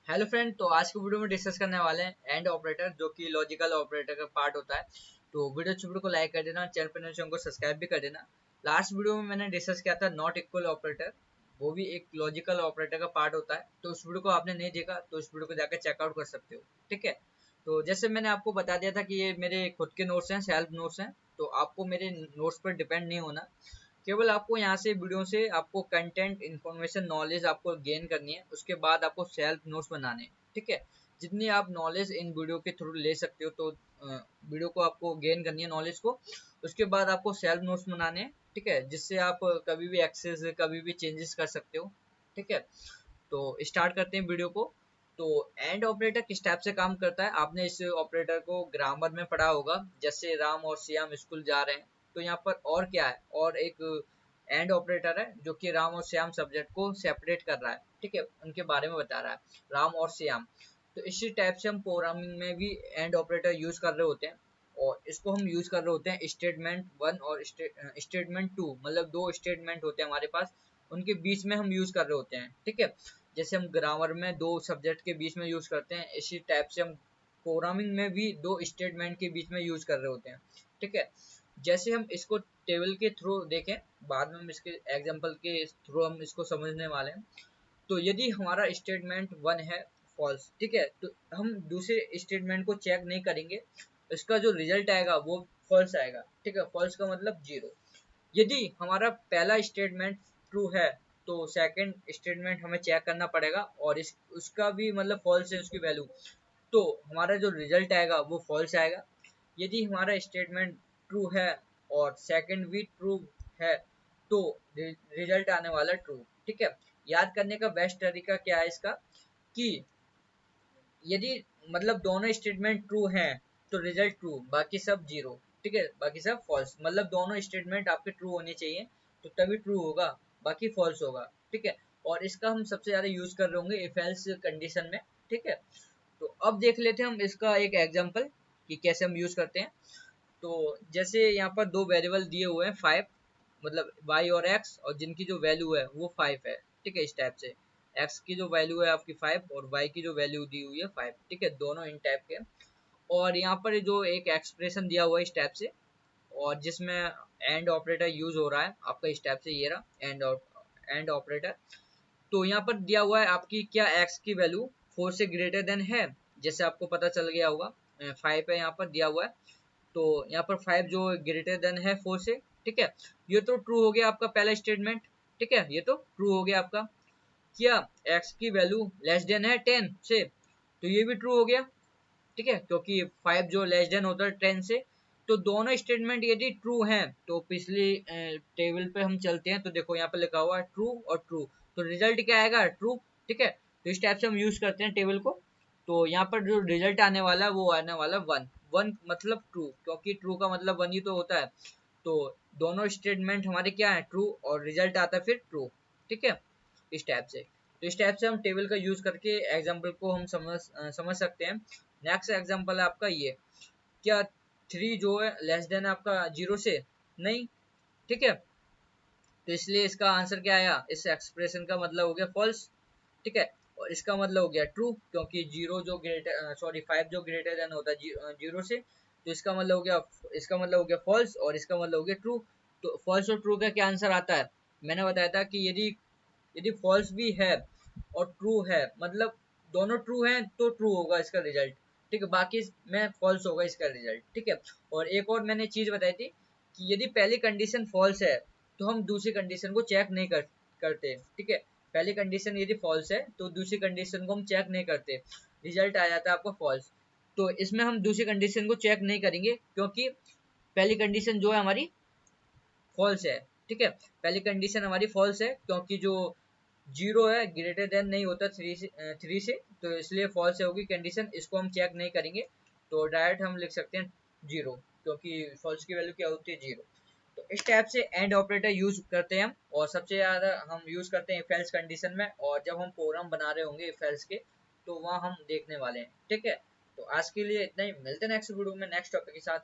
Hello friend, तो आज की वीडियो में डिस्कस करने वाले हैं एंड ऑपरेटर, जो कि लॉजिकल ऑपरेटर का पार्ट होता है। तो वीडियो को लाइक कर देना, चैनल पर को सब्सक्राइब भी कर देना। लास्ट वीडियो में मैंने डिस्कस किया था नॉट इक्वल ऑपरेटर, वो भी एक लॉजिकल ऑपरेटर का पार्ट होता है। तो उस वीडियो को आपने नहीं देखा तो उस वीडियो को जाकर चेकआउट कर सकते हो, ठीक है। तो जैसे मैंने आपको बता दिया था कि ये मेरे खुद के नोट्स हैं, सेल्फ नोट्स हैं, तो आपको मेरे नोट्स पर डिपेंड नहीं होना। केवल आपको यहाँ से वीडियो से आपको कंटेंट इन्फॉर्मेशन नॉलेज आपको गेन करनी है, उसके बाद आपको सेल्फ नोट्स बनाने हैं, ठीक है। जितनी आप नॉलेज इन वीडियो के थ्रू ले सकते हो, तो वीडियो को आपको गेन करनी है नॉलेज को, उसके बाद आपको सेल्फ नोट्स बनाने हैं, ठीक है, जिससे आप कभी भी एक्सेस कभी भी चेंजेस कर सकते हो, ठीक है। तो स्टार्ट करते हैं वीडियो को। तो एंड ऑपरेटर किस टाइप से काम करता है, आपने इस ऑपरेटर को ग्रामर में पढ़ा होगा। जैसे राम और श्याम स्कूल जा रहे हैं, तो यहाँ पर और क्या है, और एक एंड ऑपरेटर है जो कि राम और श्याम सब्जेक्ट को सेपरेट कर रहा है, ठीक है, उनके बारे में बता रहा है, राम और श्याम। तो इसी टाइप से हम प्रोग्रामिंग में भी एंड ऑपरेटर यूज कर रहे होते हैं, और इसको हम यूज कर रहे होते हैं स्टेटमेंट वन और स्टेटमेंट टू, मतलब दो स्टेटमेंट होते हैं हमारे पास, उनके बीच में हम यूज कर रहे होते हैं, ठीक है। जैसे हम ग्रामर में दो सब्जेक्ट के बीच में यूज करते हैं, इसी टाइप से हम प्रोग्रामिंग में भी दो स्टेटमेंट के बीच में यूज कर रहे होते हैं, ठीक है। जैसे हम इसको टेबल के थ्रू देखें, बाद में हम इसके एग्जांपल के थ्रू हम इसको समझने वाले हैं। तो यदि हमारा स्टेटमेंट वन है फॉल्स, ठीक है, तो हम दूसरे स्टेटमेंट को चेक नहीं करेंगे, इसका जो रिजल्ट आएगा वो फॉल्स आएगा, ठीक है। फॉल्स का मतलब जीरो। यदि हमारा पहला स्टेटमेंट ट्रू है, तो सेकंड स्टेटमेंट हमें चेक करना पड़ेगा, और इस उसका भी मतलब फॉल्स है उसकी वैल्यू, तो हमारा जो रिजल्ट आएगा वो फॉल्स आएगा। यदि हमारा स्टेटमेंट ट्रू है और सेकंड भी ट्रू है, तो रिजल्ट आने वाला ट्रू, ठीक है। याद करने का बेस्ट तरीका क्या है इसका, कि यदि मतलब दोनों स्टेटमेंट ट्रू हैं तो रिजल्ट ट्रू, बाकी सब जीरो, ठीक है, बाकी सब फॉल्स। मतलब दोनों स्टेटमेंट आपके ट्रू होने चाहिए, तो तभी ट्रू होगा, बाकी फॉल्स होगा, ठीक है। और इसका हम सबसे ज्यादा यूज कर रहे होंगे इफ एल्स कंडीशन में, ठीक है। तो अब देख लेते हैं हम इसका एक एग्जांपल कि कैसे हम यूज करते हैं। तो जैसे यहाँ पर दो वेरिएबल दिए हुए हैं, 5 मतलब y और x, और जिनकी जो वैल्यू है वो 5 है, ठीक है। इस टाइप से x की जो वैल्यू है आपकी 5 और y की जो वैल्यू दी हुई है 5, ठीक है, दोनों इन टाइप के। और यहाँ पर जो एक एक्सप्रेशन दिया हुआ है इस टाइप से, और जिसमें एंड ऑपरेटर यूज हो रहा है आपका इस टाइप से, ये रहा एंड ऑपरेटर। तो यहाँ पर दिया हुआ है आपकी क्या x की वैल्यू 4 से ग्रेटर देन है, जैसे आपको पता चल गया होगा, 5 है यहाँ पर दिया हुआ है। तो यहाँ पर 5 जो ग्रेटर देन है 4 से, ठीक है। ये तो ट्रू हो गया आपका पहला स्टेटमेंट, ठीक है, ये तो ट्रू हो गया आपका। क्या x की वैल्यू लेस देन है 10 से, तो ये भी ट्रू हो गया, ठीक है, क्योंकि 5 जो लेस देन होता है 10 से। तो दोनों स्टेटमेंट यदि ट्रू हैं, तो पिछली टेबल पे हम चलते हैं, तो देखो यहाँ पे लिखा हुआ है ट्रू और ट्रू, तो रिजल्ट क्या आएगा, ट्रू, ठीक है। तो इस टाइप से हम यूज करते हैं टेबल को। तो यहाँ पर जो रिजल्ट आने वाला है वो आने वाला वन, वन मतलब ट्रू, क्योंकि ट्रू का मतलब वन ही तो होता है। तो दोनों स्टेटमेंट हमारे क्या है, ट्रू, और रिजल्ट आता है फिर ट्रू, ठीक है, इस टाइप से। तो इस टाइप से हम टेबल का यूज करके एग्जाम्पल को हम समझ सकते हैं। नेक्स्ट एग्जाम्पल है आपका ये, क्या 3 जो है लेस देन आपका 0 से, नहीं, ठीक है। तो इसलिए इसका आंसर क्या आया, इस एक्सप्रेशन का मतलब हो गया फॉल्स, ठीक है। और इसका मतलब हो गया ट्रू, क्योंकि 0 जो ग्रेटर, सॉरी 5 जो ग्रेटर देन होता है 0 से, तो इसका मतलब हो गया, इसका मतलब हो गया फॉल्स, और इसका मतलब हो गया ट्रू। तो फॉल्स और ट्रू का क्या आंसर आता है, मैंने बताया था कि यदि यदि फॉल्स भी है और ट्रू है, मतलब दोनों ट्रू हैं तो ट्रू होगा इसका रिजल्ट, ठीक है, बाकी में फॉल्स होगा इसका रिजल्ट, ठीक है। और एक और मैंने चीज बताई थी कि यदि पहली कंडीशन फॉल्स है, तो हम दूसरी कंडीशन को चेक नहीं करते, ठीक है। पहली कंडीशन यदि फॉल्स है तो दूसरी कंडीशन को हम चेक नहीं करते, रिजल्ट आ जाता है आपका फॉल्स। तो इसमें हम दूसरी कंडीशन को चेक नहीं करेंगे, क्योंकि पहली कंडीशन जो है हमारी फॉल्स है, ठीक है। पहली कंडीशन हमारी फॉल्स है, क्योंकि जो 0 है ग्रेटर देन नहीं होता 3 से, तो इसलिए फॉल्स होगी कंडीशन, इसको हम चेक नहीं करेंगे। तो डायरेक्ट हम लिख सकते हैं 0, क्योंकि फॉल्स की वैल्यू क्या होती है, 0। तो इस टाइप से एंड ऑपरेटर यूज करते हैं हम, और सबसे ज्यादा हम यूज करते हैं इफ एल्स कंडीशन में, और जब हम प्रोग्राम बना रहे होंगे इफ एल्स के, तो वहाँ हम देखने वाले हैं, ठीक है। तो आज के लिए इतना ही, मिलते हैं नेक्स्ट वीडियो में नेक्स्ट टॉपिक के साथ।